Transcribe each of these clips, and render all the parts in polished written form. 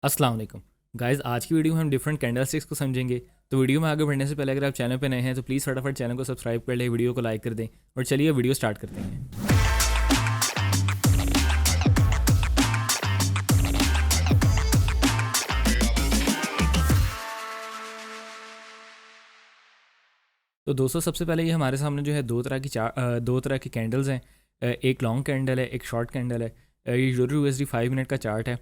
अस्सलाम वालेकुम गाइस। आज की वीडियो में हम डिफरेंट कैंडल स्टिक्स को समझेंगे। तो वीडियो में आगे बढ़ने से पहले अगर आप चैनल पर नए हैं तो प्लीज़ फटाफट चैनल को सब्सक्राइब कर लें, वीडियो को लाइक कर दें और चलिए वीडियो स्टार्ट करते हैं। तो दोस्तों सबसे पहले ये हमारे सामने जो है दो तरह की कैंडल्स हैं। एक लॉन्ग कैंडल है, एक शॉर्ट कैंडल है। ये यूरो USD 5 मिनट का चार्ट है।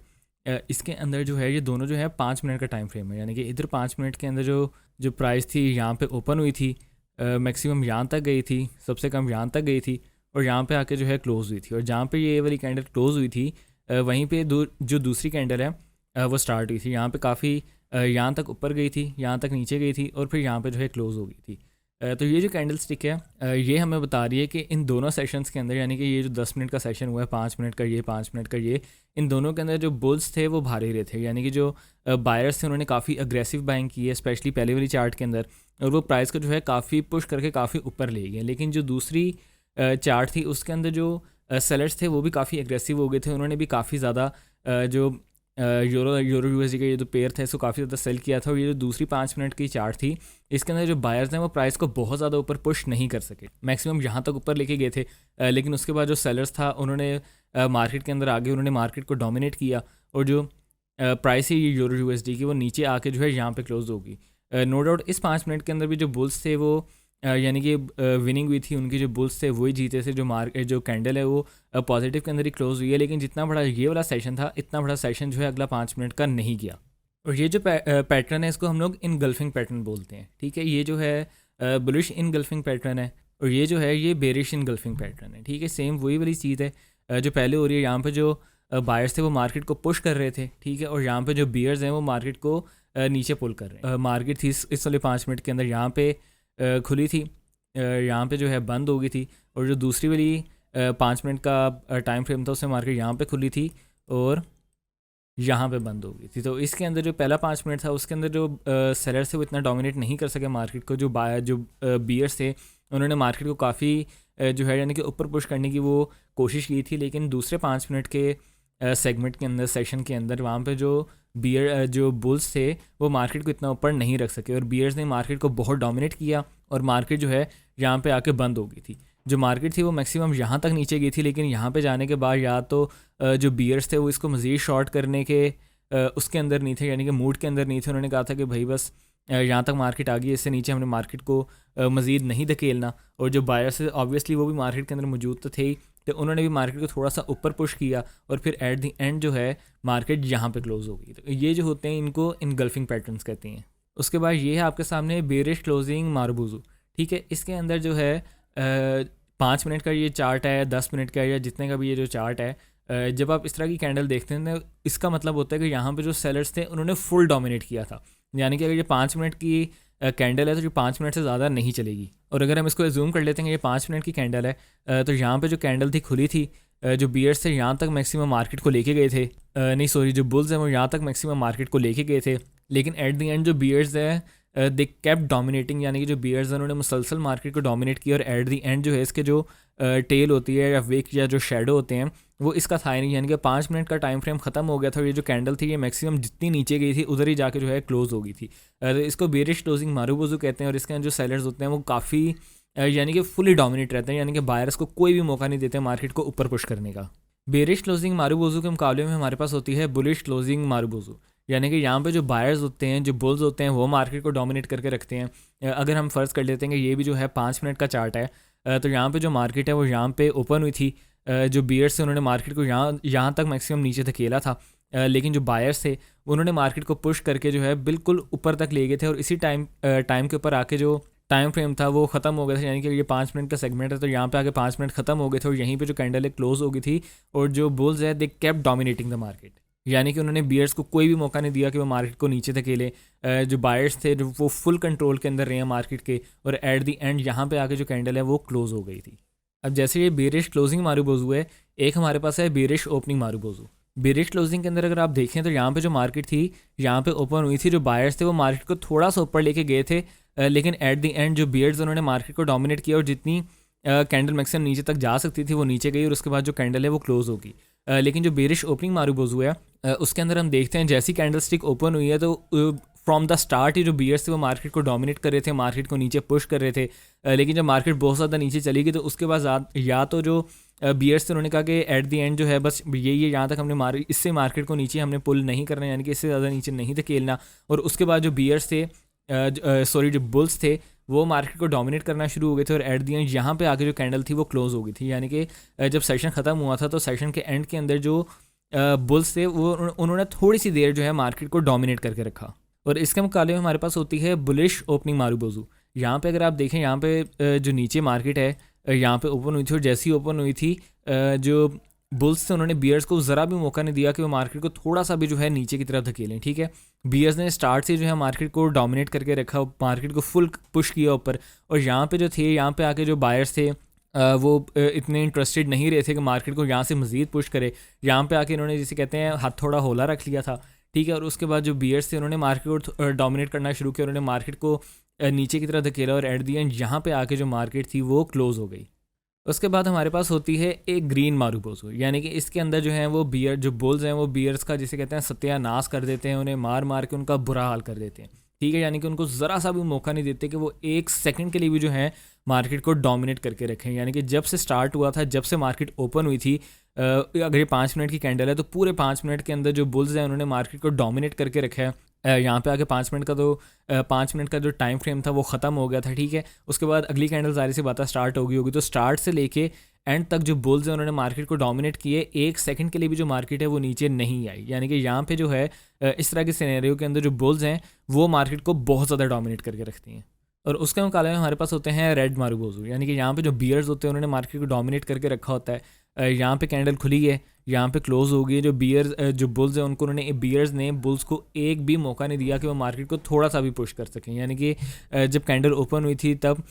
इसके अंदर जो है ये दोनों जो है 5 मिनट का टाइम फ्रेम है, यानी कि इधर 5 मिनट के अंदर जो जो प्राइस थी यहाँ पे ओपन हुई थी, मैक्सिमम यहाँ तक गई थी, सबसे कम यहाँ तक गई थी और यहाँ पे आके जो है क्लोज़ हुई थी। और जहाँ पे ये वाली कैंडल क्लोज़ हुई थी वहीं पे जो दूसरी कैंडल है वो स्टार्ट हुई थी। यहाँ पे काफ़ी यहाँ तक ऊपर गई थी, यहाँ तक नीचे गई थी और फिर यहाँ पे जो है क्लोज़ हो गई थी। तो ये जो कैंडल स्टिक है ये हमें बता रही है कि इन दोनों सेशंस के अंदर, यानी कि ये जो 10 मिनट का सेशन हुआ है, 5 मिनट का ये, 5 मिनट का ये, इन दोनों के अंदर जो बुल्स थे वो भारे रहे थे, यानी कि जो बायर्स थे उन्होंने काफ़ी अग्रेसिव बाइंग की है, स्पेशली पहले वाली चार्ट के अंदर, और वो प्राइस को जो है काफ़ी पुश करके काफ़ी ऊपर ले गए। लेकिन जो दूसरी चार्ट थी उसके अंदर जो सेलर्स थे वो भी काफ़ी अग्रेसिव हो गए थे, उन्होंने भी काफ़ी ज़्यादा जो यूरो USD का ये जो पेयर था इसको काफ़ी ज़्यादा सेल किया था। और ये जो दूसरी 5 मिनट की चार्ट थी इसके अंदर जो बायर्स हैं वो प्राइस को बहुत ज़्यादा ऊपर पुश नहीं कर सके, मैक्सिमम यहाँ तक ऊपर लेके गए थे। लेकिन उसके बाद जो सेलर्स था उन्होंने मार्केट के अंदर आगे उन्होंने मार्केट को डोमिनेट किया और जो प्राइस है ये यूरो USD की वो नीचे आके जो है यहाँ पे क्लोज होगी। नो डाउट इस 5 मिनट के अंदर भी जो बुल्स थे वो यानी कि विनिंग हुई थी, उनके जो बुल्स थे वही जीते थे। जो कैंडल है वो पॉजिटिव के अंदर ही क्लोज हुई है, लेकिन जितना बड़ा ये वाला सेशन था इतना बड़ा सेशन जो है अगला 5 मिनट का नहीं गया। और ये जो पैटर्न है इसको हम लोग इनगल्फिंग पैटर्न बोलते हैं, ठीक है। ये जो है बुलिश इनगल्फिंग पैटर्न है और ये जो है ये बेरिश इनगल्फिंग पैटर्न है, ठीक है। सेम वही वाली चीज़ है जो पहले हो रही है। यहाँ पे जो बायर्स थे वो मार्केट को पुश कर रहे थे, ठीक है, और यहाँ पे जो बियर्स हैं वो मार्केट को नीचे पुल कर रहे हैं। मार्केट थी इस वाले 5 मिनट के अंदर यहाँ पे खुली थी, यहाँ पे जो है बंद हो गई थी, और जो दूसरी वाली 5 मिनट का टाइम फ्रेम था उसमें मार्केट यहाँ पे खुली थी और यहाँ पे बंद हो गई थी। तो इसके अंदर जो पहला 5 मिनट था उसके अंदर जो सेलर्स थे वो इतना डोमिनेट नहीं कर सके मार्केट को। जो बियर्स थे उन्होंने मार्केट को काफ़ी जो है यानी कि ऊपर पुश करने की वो कोशिश की थी। लेकिन दूसरे 5 मिनट के सेगमेंट के अंदर, सेशन के अंदर, वहाँ पे जो बुल्स थे वो मार्केट को इतना ऊपर नहीं रख सके और बियर्स ने मार्केट को बहुत डोमिनेट किया और मार्केट जो है यहाँ पे आके बंद हो गई थी। जो मार्केट थी वो मैक्सिमम यहाँ तक नीचे गई थी, लेकिन यहाँ पे जाने के बाद या तो जो बियर्स थे वो इसको मज़ीद शॉर्ट करने के उसके अंदर नहीं थे, यानी कि मूड के अंदर नहीं थे। उन्होंने कहा था कि भाई बस यहाँ तक मार्केट आ गई, इससे नीचे हमने मार्केट को मज़ीद नहीं धकेलना। और जो बायर्स थे ऑब्वियसली वो भी मार्केट के अंदर मौजूद तो थे ही, तो उन्होंने भी मार्केट को थोड़ा सा ऊपर पुश किया और फिर एट द एंड जो है मार्केट यहाँ पे क्लोज हो गई। तो ये जो होते हैं इनको इनगल्फिंग पैटर्न्स कहते हैं। उसके बाद ये है आपके सामने बेरिश क्लोजिंग मारुबुजू, ठीक है। इसके अंदर जो है 5 मिनट का ये चार्ट है, 10 मिनट का या जितने का भी ये जो चार्ट है, जब आप इस तरह की कैंडल देखते हैं तो इसका मतलब होता है कि यहाँ पे जो सेलर्स थे उन्होंने फुल डोमिनेट किया था, यानी कि अगर ये 5 मिनट की कैंडल है तो जो 5 मिनट से ज़्यादा नहीं चलेगी। और अगर हम इसको एज्यूम कर लेते हैं कि ये 5 मिनट की कैंडल है तो यहाँ पे जो कैंडल थी खुली थी, जो बियर्स थे यहाँ तक मैक्सिमम मार्केट को लेके गए थे, नहीं सॉरी, जो बुल्स हैं वो यहाँ तक मैक्सिमम मार्केट को लेके गए थे। लेकिन एट द एंड जो बियर्स है दे कैप्ट डोमिनेटिंग, यानी कि जो बियर्स हैं उन्होंने मुसलसल मार्केट को डोमिनेट किया और एट द एंड जो है इसके जो टेल होती है या वेक या जो शेडो होते हैं वो इसका था नहीं, यानी कि 5 मिनट का टाइम फ्रेम ख़त्म हो गया था और ये जो कैंडल थी ये मैक्सिमम जितनी नीचे गई थी उधर ही जाके जो है क्लोज़ हो गई थी। तो इसको बेरिश क्लोजिंग मारुबुजू कहते हैं। और इसके अंदर जो सेलर्स होते हैं वो काफ़ी यानी कि फुली डोमिनेट रहते हैं, यानी कि बायर्स को कोई भी मौका नहीं देते मार्केट को ऊपर पुश करने का। बेरिश क्लोजिंग मारुबुजू के मुकाबले में हमारे पास होती है बुलिश क्लोजिंग मारुबुजू, यानी कि यहाँ पे जो बायर्स होते हैं, जो बुल्स होते हैं वो मार्केट को डोमिनेट करके रखते हैं। अगर हम फ़र्ज़ कर लेते हैं कि ये भी जो है 5 मिनट का चार्ट है, तो यहाँ पे जो मार्केट है वो यहाँ पे ओपन हुई थी। जो बियर्स थे उन्होंने मार्केट को यहाँ तक मैक्सिमम नीचे धकेला था, लेकिन जो बायर्स थे उन्होंने मार्केट को पुश करके जो है बिल्कुल ऊपर तक ले गए थे और इसी टाइम के ऊपर आके जो टाइम फ्रेम था वो ख़त्म हो गया था, यानी कि ये 5 मिनट का सेगमेंट है तो यहाँ पे आके 5 मिनट ख़त्म हो गए थे और यहीं पे जो कैंडल है क्लोज हो गई थी। और जो बुल्स है they kept dominating the market, यानी कि उन्होंने बियर्स को कोई भी मौका नहीं दिया कि वो मार्केट को नीचे धकेले। जो बायर्स थे जो वो फुल कंट्रोल के अंदर रहे हैं मार्केट के, और एट द एंड यहाँ पे आके जो कैंडल है वो क्लोज़ हो गई थी। अब जैसे ये बेरिश क्लोजिंग मारुबुजू है, एक हमारे पास है बेरिश ओपनिंग मारुबुजू। बेरिश क्लोजिंग के अंदर अगर आप देखें तो यहाँ पे जो मार्केट थी यहाँ पे ओपन हुई थी, जो बायर्स थे वो मार्केट को थोड़ा सा ऊपर लेके गए थे, लेकिन एट द एंड जो बियर्स उन्होंने मार्केट को डोमिनेट किया और जितनी कैंडल मैक्सिमम नीचे तक जा सकती थी वो नीचे गई और उसके बाद जो कैंडल है वो क्लोज़ होगी। लेकिन जो बेरिश ओपनिंग मारूबोजू है उसके अंदर हम देखते हैं जैसी कैंडल स्टिक ओपन हुई है तो फ्रॉम द स्टार्ट ही जो बियर्स थे वो मार्केट को डोमिनेट कर रहे थे, मार्केट को नीचे पुश कर रहे थे। लेकिन जब मार्केट बहुत ज़्यादा नीचे चली गई तो उसके बाद या तो जो बियर्स थे उन्होंने कहा कि एट द एंड जो है बस यही है, यहाँ तक हमने इससे मार्केट को नीचे हमने पुल नहीं करना, यानी कि इससे ज़्यादा नीचे नहीं धकेलना। और उसके बाद जो बियर्स थे जो बुल्स थे वो मार्केट को डोमिनेट करना शुरू हो गए थे और एट दी एंड यहाँ पे आके जो कैंडल थी वो क्लोज हो गई थी। यानी कि जब सेशन ख़त्म हुआ था तो सेशन के एंड के अंदर जो बुल्स थे वो उन्होंने थोड़ी सी देर जो है मार्केट को डोमिनेट करके रखा। और इसके मुकाबले में हमारे पास होती है बुलिश ओपनिंग मारूबोजू। यहाँ पे अगर आप देखें, यहाँ पे जो नीचे मार्केट है यहाँ पे ओपन हुई थी और जैसी ओपन हुई थी जो बुल्स थे उन्होंने बियर्स को ज़रा भी मौका नहीं दिया कि वो मार्केट को थोड़ा सा भी जो है नीचे की तरफ धकेलें। ठीक है, बियर्स ने स्टार्ट से जो है मार्केट को डोमिनेट करके रखा, मार्केट को फुल पुश किया ऊपर। और यहाँ पे जो थे, यहाँ पे आके जो बायर्स थे वो इतने इंटरेस्टेड नहीं रहे थे कि मार्केट को यहाँ से मज़ीद पुश करे। यहाँ पे आके इन्होंने जिसे कहते हैं हाथ थोड़ा होला रख लिया था। ठीक है, और उसके बाद जो बियर्स थे उन्होंने मार्केट को डोमिनेट करना शुरू किया, उन्होंने मार्केट को नीचे की तरफ धकेला और एट दी एंड यहाँ पे आके जो मार्केट थी वो क्लोज़ हो गई। उसके बाद हमारे पास होती है एक ग्रीन मारूबोजू, यानी कि इसके अंदर जो है वो बियर जो बुल्स हैं वो बियर्स का जिसे कहते हैं सत्यानाश कर देते हैं, उन्हें मार मार के उनका बुरा हाल कर देते हैं। ठीक है, यानी कि उनको ज़रा सा भी मौका नहीं देते कि वो एक सेकंड के लिए भी जो है मार्केट को डोमिनेट करके रखें। यानी कि जब से स्टार्ट हुआ था, जब से मार्केट ओपन हुई थी, अगर ये 5 मिनट की कैंडल है तो पूरे 5 मिनट के अंदर जो बुल्स हैं उन्होंने मार्केट को डोमिनेट करके रखा है। यहाँ पे आके 5 मिनट का जो टाइम फ्रेम था वो ख़त्म हो गया था। ठीक है, उसके बाद अगली कैंडल जारी सी बात स्टार्ट होगी तो स्टार्ट से लेके एंड तक जो बुल्स हैं उन्होंने मार्केट को डोमिनेट किए, एक सेकंड के लिए भी जो मार्केट है वो नीचे नहीं आई। यानी कि यहाँ पे जो है इस तरह के सिनेरियो के अंदर जो बुल्स हैं वो मार्केट को बहुत ज़्यादा डोमिनेट करके रखती हैं। और उसके मुकाबले में हमारे पास होते हैं रेड मारूबोजू, यानी कि यहाँ पे जो बियर्स होते हैं उन्होंने मार्केट को डोमिनेट करके रखा होता है। यहाँ पे कैंडल खुली है, यहाँ पे क्लोज हो गई है। जो जो बुल्स हैं उनको बियर्स ने बुल्स को एक भी मौका नहीं दिया कि वो मार्केट को थोड़ा सा भी पुश कर सकें। यानी कि जब कैंडल ओपन हुई थी तब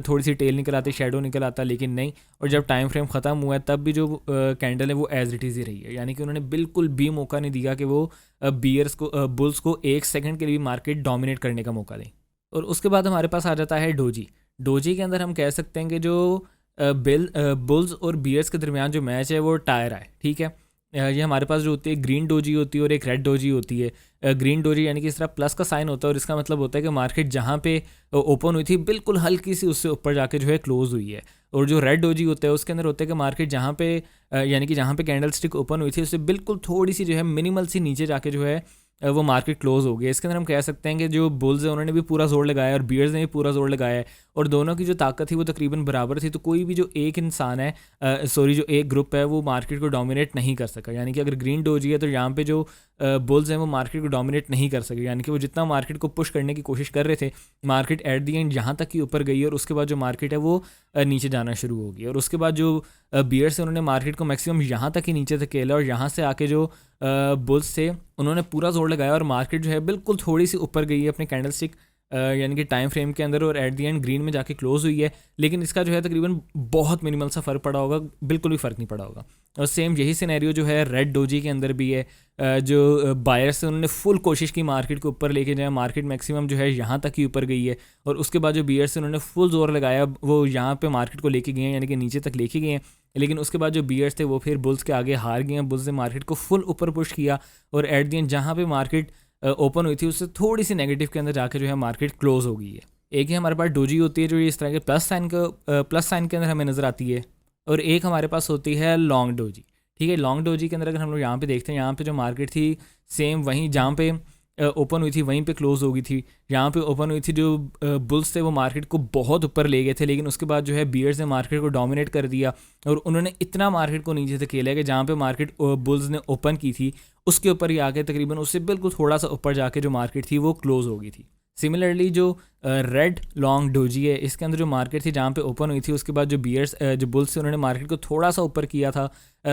थोड़ी सी टेल निकल आती, शेडो निकल आता, लेकिन नहीं। और जब टाइम फ्रेम ख़त्म हुआ है तब भी जो कैंडल है वो एज इट इज़ ही रही है। यानी कि उन्होंने बिल्कुल भी मौका नहीं दिया कि वो बुल्स को एक सेकंड के लिए भी मार्केट डोमिनेट करने का मौका दें। और उसके बाद हमारे पास आ जाता है डोजी। डोजी के अंदर हम कह सकते हैं कि जो बुल्स और बियर्स के दरमियान जो मैच है वो टायर है। ठीक है, ये हमारे पास जो होती है ग्रीन डोजी होती है और एक रेड डोजी होती है। ग्रीन डोजी यानी कि इस तरह प्लस का साइन होता है और इसका मतलब होता है कि मार्केट जहाँ पे ओपन हुई थी बिल्कुल हल्की सी उससे ऊपर जाके जो है क्लोज हुई है। और जो रेड डोजी होता है उसके अंदर होता है कि मार्केट जहाँ पे यानी कि जहाँ पे कैंडल स्टिक ओपन हुई थी उससे बिल्कुल थोड़ी सी जो है मिनिमल सी नीचे जाके जो है वो मार्केट क्लोज हो गई। इसके अंदर हम कह सकते हैं कि जो बुल्स हैं उन्होंने भी पूरा जोर लगाया और बियर्स ने भी पूरा जोर लगाया है और दोनों की जो ताकत थी वो तकरीबन बराबर थी। तो कोई भी जो एक इंसान है जो एक ग्रुप है वो मार्केट को डोमिनेट नहीं कर सका। यानी कि अगर ग्रीन डोजी है तो यहाँ पे जो बुल्स हैं वो मार्केट को डोमिनेट नहीं कर सके। यानी कि वो जितना मार्केट को पुश करने की कोशिश कर रहे थे, मार्केट एट दी एंड यहाँ तक ही ऊपर गई और उसके बाद जो मार्केट है वो नीचे जाना शुरू हो गई। और उसके बाद जो बियर्स हैं उन्होंने मार्केट को मैक्सिमम यहाँ तक ही नीचे धकेला और यहाँ से आके जो बुल्स थे उन्होंने पूरा जोर लगाया और मार्केट जो है बिल्कुल थोड़ी सी ऊपर गई है अपने कैंडल स्टिक यानी कि टाइम फ्रेम के अंदर और एट दी एंड ग्रीन में जाके क्लोज हुई है। लेकिन इसका जो है तकरीबन बहुत मिनिमल सा फ़र्क पड़ा होगा, बिल्कुल भी फ़र्क नहीं पड़ा होगा। और सेम यही सिनेरियो जो है रेड डोजी के अंदर भी है। जो बायर्स हैं उन्होंने फुल कोशिश की मार्केट को ऊपर लेके जाए, मार्केट मैक्सिमम जो है यहाँ तक ही ऊपर गई है और उसके बाद जो बियर्स हैं उन्होंने फुल जोर लगाया, वो यहाँ पे मार्केट को लेके गए हैं यानी कि नीचे तक लेके गए हैं। लेकिन उसके बाद जो बियर्स थे वो फिर बुल्स के आगे हार गए हैं। बुल्स ने मार्केट को फुल ऊपर पुश किया और एट दी एंड जहाँ पे मार्केट ओपन हुई थी उससे थोड़ी सी नेगेटिव के अंदर जाकर जो है मार्केट क्लोज हो गई है। एक ही हमारे पास डोजी होती है जो इस तरह के प्लस साइन के अंदर हमें नज़र आती है और एक हमारे पास होती है लॉन्ग डोजी। ठीक है, लॉन्ग डोजी के अंदर अगर हम लोग यहाँ पे देखते हैं, यहाँ पे जो मार्केट थी सेम वहीं जहाँ पे ओपन हुई थी वहीं पे क्लोज हो गई थी। यहाँ पे ओपन हुई थी, जो बुल्स थे वो मार्केट को बहुत ऊपर ले गए थे, लेकिन उसके बाद जो है बियर्स ने मार्केट को डोमिनेट कर दिया और उन्होंने इतना मार्केट को नीचे धकेला है कि जहाँ पे मार्केट बुल्स ने ओपन की थी उसके ऊपर ही आके तकरीबन उससे बिल्कुल थोड़ा सा ऊपर जाके जो मार्केट थी वो क्लोज हो गई थी। सिमिलरली जो रेड लॉन्ग डोजी है इसके अंदर जो मार्केट थी जहाँ पे ओपन हुई थी उसके बाद जो बियर्स जो बुल्स थे उन्होंने मार्केट को थोड़ा सा ऊपर किया था,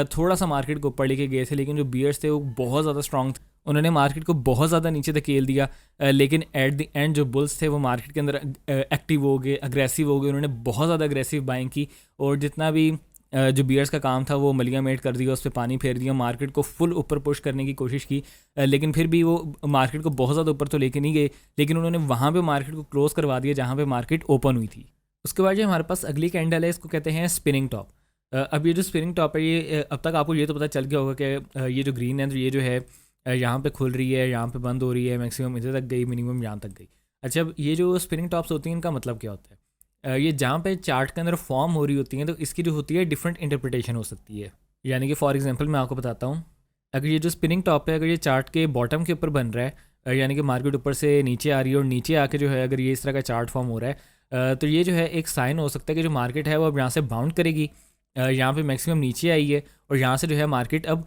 थोड़ा सा मार्केट को ऊपर लेके गए थे, लेकिन जो बियर्स थे वो बहुत ज़्यादा स्ट्रॉन्ग थे, उन्होंने मार्केट को बहुत ज़्यादा नीचे धकेल दिया। लेकिन एट द एंड जो बुल्स थे वो मार्केट के अंदर एक्टिव हो गए, अग्रेसिव हो गए, उन्होंने बहुत ज़्यादा अग्रेसिव बाइंग की और जितना भी जो बियर्स का काम था वो मलिया मेट कर दिया, उस पर पानी फेर दिया, मार्केट को फुल ऊपर पुश करने की कोशिश की। लेकिन फिर भी वो मार्केट को बहुत ज़्यादा ऊपर तो लेके नहीं गए, लेकिन उन्होंने वहाँ पे मार्केट को क्लोज़ करवा दिया जहाँ पे मार्केट ओपन हुई थी। उसके बाद जो हमारे पास अगली कैंडल है इसको कहते हैं स्पिनिंग टॉप। अब ये जो स्पिनिंग टॉप है ये अब तक आपको ये तो पता चल गया होगा कि ये जो ग्रीन है तो ये जो है यहाँ पे खुल रही है, यहाँ पे बंद हो रही है, मैक्सिमम इधर तक गई, मिनिमम यहाँ तक गई। अच्छा, अब ये जो स्पिनिंग टॉप्स होती हैं इनका मतलब क्या होता है? ये जहाँ पे चार्ट के अंदर फॉर्म हो रही होती हैं तो इसकी जो होती है डिफरेंट इंटरप्रिटेशन हो सकती है। यानी कि फॉर एग्जांपल मैं आपको बताता हूँ, अगर ये जो स्पिनिंग टॉप है अगर ये चार्ट के बॉटम के ऊपर बन रहा है, यानी कि मार्केट ऊपर से नीचे आ रही है और नीचे आके जो है अगर ये इस तरह का चार्ट फॉर्म हो रहा है, तो ये जो है एक साइन हो सकता है कि जो मार्केट है वो अब यहाँ से बाउंड करेगी, यहाँ पे मैक्सिमम नीचे आई है और यहाँ से जो है मार्केट अब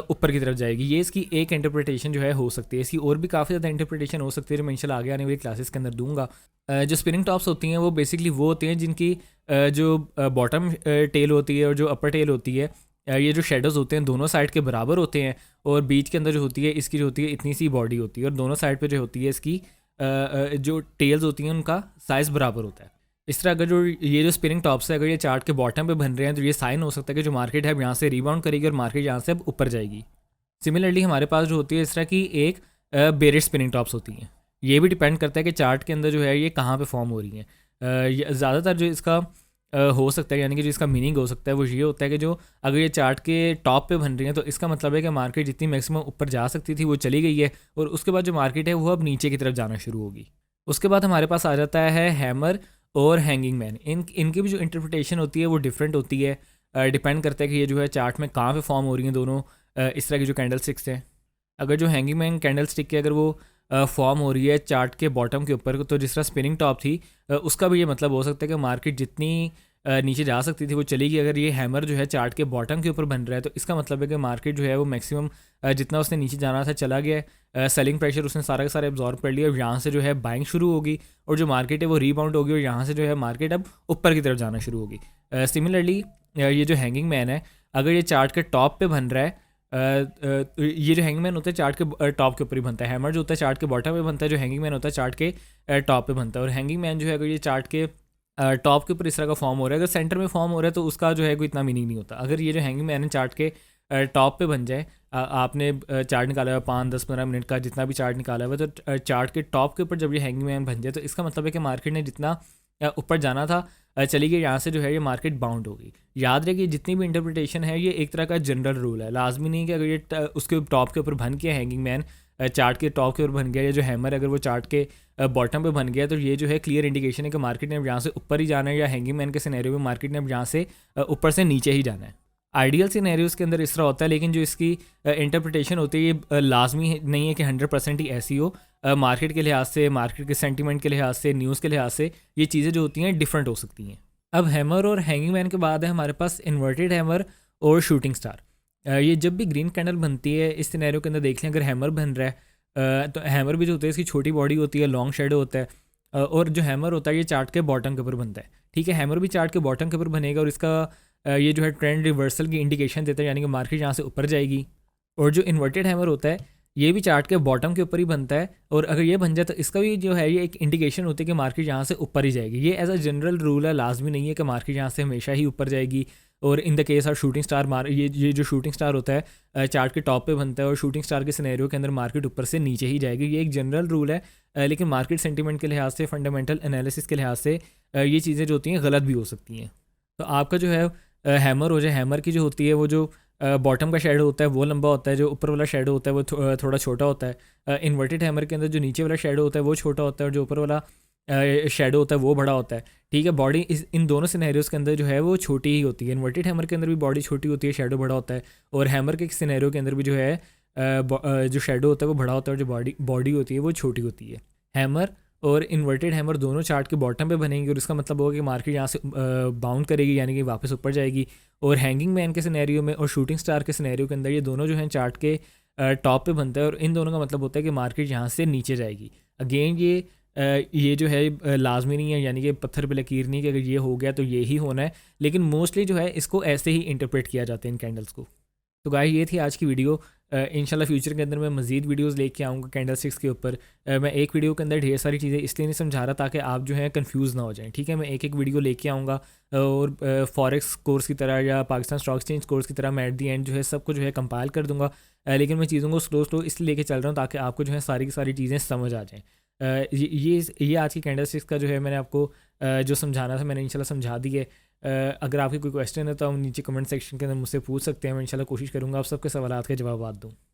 ऊपर की तरफ जाएगी। ये इसकी एक इंटरप्रिटेशन जो है हो सकती है। इसकी और भी काफ़ी ज़्यादा इंटरप्रिटेशन हो सकती है जो मैं इंशाल्लाह आगे आने वाली क्लासेस के अंदर दूंगा। जो स्पिनिंग टॉप्स होती हैं वो बेसिकली वो होती हैं जिनकी जो बॉटम टेल होती है और जो अपर टेल होती है, ये जो शेडोज़ होते हैं दोनों साइड के बराबर होते हैं और बीच के अंदर जो होती है इसकी जो होती है इतनी सी बॉडी होती है और दोनों साइड पे जो होती है इसकी जो टेल्स होती हैं उनका साइज़ बराबर होता है। इस तरह अगर जो ये जो स्पिनिंग टॉप्स है अगर ये चार्ट के बॉटम पे बन रहे हैं तो ये साइन हो सकता है कि जो मार्केट है अब यहाँ से रिबाउंड करेगी और मार्केट यहाँ से अब ऊपर जाएगी। सिमिलरली हमारे पास जो होती है इस तरह की एक बेरिश स्पिनिंग टॉप्स होती हैं। ये भी डिपेंड करता है कि चार्ट के अंदर जो है ये कहाँ पे फॉर्म हो रही हैं। ज़्यादातर जो इसका हो सकता है यानी कि जो इसका मीनिंग हो सकता है वो ये होता है कि जो अगर ये चार्ट के टॉप पे बन रही हैं तो इसका मतलब है कि मार्केट जितनी मैक्सिमम ऊपर जा सकती थी वो चली गई है और उसके बाद जो मार्केट है वो अब नीचे की तरफ जाना शुरू होगी। उसके बाद हमारे पास आ जाता है हैमर और हैंगिंग मैन। इनकी भी जो इंटरप्रिटेशन होती है वो डिफरेंट होती है, डिपेंड करता है कि ये जो है चार्ट में कहाँ पे फॉर्म हो रही हैं दोनों इस तरह की जो कैंडल स्टिक्स हैं। अगर जो हैंगिंग मैन कैंडल स्टिक की अगर वो फॉर्म हो रही है चार्ट के बॉटम के ऊपर तो जिस तरह स्पिनिंग टॉप थी, उसका भी ये मतलब हो सकता है कि मार्केट जितनी नीचे जा सकती थी वो चली गई। अगर ये हैमर जो है चार्ट के बॉटम के ऊपर बन रहा है तो इसका मतलब है कि मार्केट जो है वो मैक्सिमम जितना उसने नीचे जाना था चला गया है, सेलिंग प्रेशर उसने सारा का सारा एब्जॉर्ब कर लिया और यहाँ से जो है बाइंग शुरू होगी और जो मार्केट है वो रीबाउंड होगी और यहाँ से जो है मार्केट अब ऊपर की तरफ जाना शुरू होगी। सिमिलरली ये जो हैंगिंग मैन है अगर ये चार्ट के टॉप पे बन रहा है, ये जो हैंगिंग मैन होता है चार्ट के टॉप के ऊपर ही बनता है, हैमर जो होता है चार्ट के बॉटम पे बनता है, जो हैंगिंग मैन होता है चार्ट के टॉप पे बनता है। और हैंगिंग मैन जो है अगर ये चार्ट के टॉप के ऊपर इस तरह का फॉर्म हो रहा है, अगर सेंटर में फॉर्म हो रहा है तो उसका जो है कोई इतना मीनिंग नहीं होता। अगर ये जो हैंगिंग मैन है चार्ट के टॉप पे बन जाए, आपने चार्ट निकाला हुआ 5-10-15 मिनट का जितना भी चार्ट निकाला हुआ तो चार्ट के टॉप के ऊपर जब ये हैंगिंग मैन बन जाए तो इसका मतलब है कि मार्केट ने जितना ऊपर जाना था चली गई, यहाँ से जो है ये मार्केट बाउंड होगी। याद रखिए जितनी भी इंटरप्रिटेशन है ये एक तरह का जनरल रूल है, लाजमी नहीं कि अगर ये उसके टॉप के ऊपर बन गया हैंगिंग मैन चार्ट के टॉप के ऊपर बन गया या जो हैमर अगर वो चार्ट के बॉटम पे बन गया तो ये जो है क्लियर इंडिकेशन है कि मार्केट ने अब यहाँ से ऊपर ही जाना है, या हैंगिंग मैन के सिनेरियो में मार्केट ने अब यहाँ से ऊपर से नीचे ही जाना है। आइडियल सिनेरियोज़ के अंदर इस तरह होता है, लेकिन जो इसकी इंटरप्रिटेशन होती है ये लाजमी नहीं है कि 100% ही ऐसी हो। मार्केट के लिहाज से, मार्केट के सेंटीमेंट के लिहाज से, न्यूज़ के लिहाज से ये चीज़ें जो होती हैं डिफरेंट हो सकती हैं। अब हैमर और हैंगिंग मैन के बाद है हमारे पास इन्वर्टेड हैमर और शूटिंग स्टार। ये जब भी ग्रीन कैंडल बनती है इस सिनेरियो के अंदर देख लें, अगर हैमर बन रहा है तो हैमर भी जो होता है इसकी छोटी बॉडी होती है, लॉन्ग शेडो होता है, और जो हैमर होता है ये चार्ट के बॉटम के ऊपर बनता है। ठीक है, हैमर भी चार्ट के बॉटम के ऊपर बनेगा और इसका ये जो है ट्रेंड रिवर्सल की इंडिकेशन देता है, यानी कि मार्केट यहाँ से ऊपर जाएगी। और जो इन्वर्टेड हैमर होता है ये भी चार्ट के बॉटम के ऊपर ही बनता है और अगर ये बन जाए तो इसका भी जो है ये एक इंडिकेशन होती है कि मार्केट यहाँ से ऊपर ही जाएगी। ये एज अ जनरल रूल है, लाजमी नहीं है कि मार्केट यहाँ से हमेशा ही ऊपर जाएगी। और in the case of shooting star ये जो शूटिंग स्टार होता है चार्ट के टॉप पे बनता है और शूटिंग स्टार के सिनेरियो के अंदर मार्केट ऊपर से नीचे ही जाएगी। ये एक जनरल रूल है, लेकिन मार्केट सेंटीमेंट के लिहाज से, फंडामेंटल एनालिसिस के लिहाज से ये चीज़ें जो होती हैं गलत भी हो सकती हैं। तो आपका जो है हैमर हो जाए, हैमर की जो होती है वो जो बॉटम का शेडो होता है वो लंबा होता है, जो ऊपर वाला शेडो होता है वो थोड़ा छोटा होता है। इन्वर्टेड हैमर के अंदर जो नीचे वाला शेडो होता है वो छोटा होता है और जो ऊपर वाला शेडो होता है वो बड़ा होता है। ठीक है, बॉडी इन दोनों सिनेरियोज़ के अंदर जो है वो छोटी ही होती है। इन्वर्टेड हैमर के अंदर भी बॉडी छोटी होती है, शेडो बड़ा होता है, और हैमर के सिनेरियो के अंदर भी जो है जो शेडो होता है वो बड़ा होता है और जो बॉडी होती है वो छोटी होती है। हैमर और इन्वर्टेड हैमर दोनों चार्ट के बॉटम पे बनेंगे और इसका मतलब होगा कि मार्केट यहाँ से बाउंड करेगी, यानी कि वापस ऊपर जाएगी। और हैंगिंग मैन के सिनेरियो में और शूटिंग स्टार के सिनेरियो के अंदर ये दोनों जो हैं चार्ट के टॉप पे बनता है और इन दोनों का मतलब होता है कि मार्केट यहाँ से नीचे जाएगी। अगेन ये जो है लाजमी नहीं है, यानी कि पत्थर पे लकीर नहीं कि अगर ये हो गया तो ये ही होना है, लेकिन मोस्टली जो है इसको ऐसे ही इंटरप्रेट किया जाता है इन कैंडल्स को। तो गाइस ये थी आज की वीडियो। इंशाल्लाह फ्यूचर के अंदर मैं मज़ीद वीडियोस लेके आऊँगा कैंडल स्टिक्स के ऊपर। मैं एक वीडियो के अंदर ढेर सारी चीज़ें इसलिए नहीं समझा रहा ताकि आप जो है कंफ्यूज ना हो जाएं। ठीक है, मैं एक एक वीडियो लेके आऊँगा और फॉरेक्स कोर्स की तरह या पाकिस्तान स्टॉक एक्सचेंज कोर्स की तरह मैं एट दी एंड जो है सबको जो है कंपाइल कर दूँगा। लेकिन मैं चीज़ों को स्लो इसलिए लेके चल रहा हूँ ताकि आपको जो है सारी की सारी चीज़ें समझ आ जाएँ। ये आज की कैंडल स्टिक्स का जो है मैंने आपको जो समझाना था मैंने इंशाल्लाह समझा दी है। अगर आपके कोई क्वेश्चन है तो आप नीचे कमेंट सेक्शन के अंदर मुझसे पूछ सकते हैं। मैं इंशाल्लाह कोशिश करूँगा आप सबके सवालात के जवाब दूँ।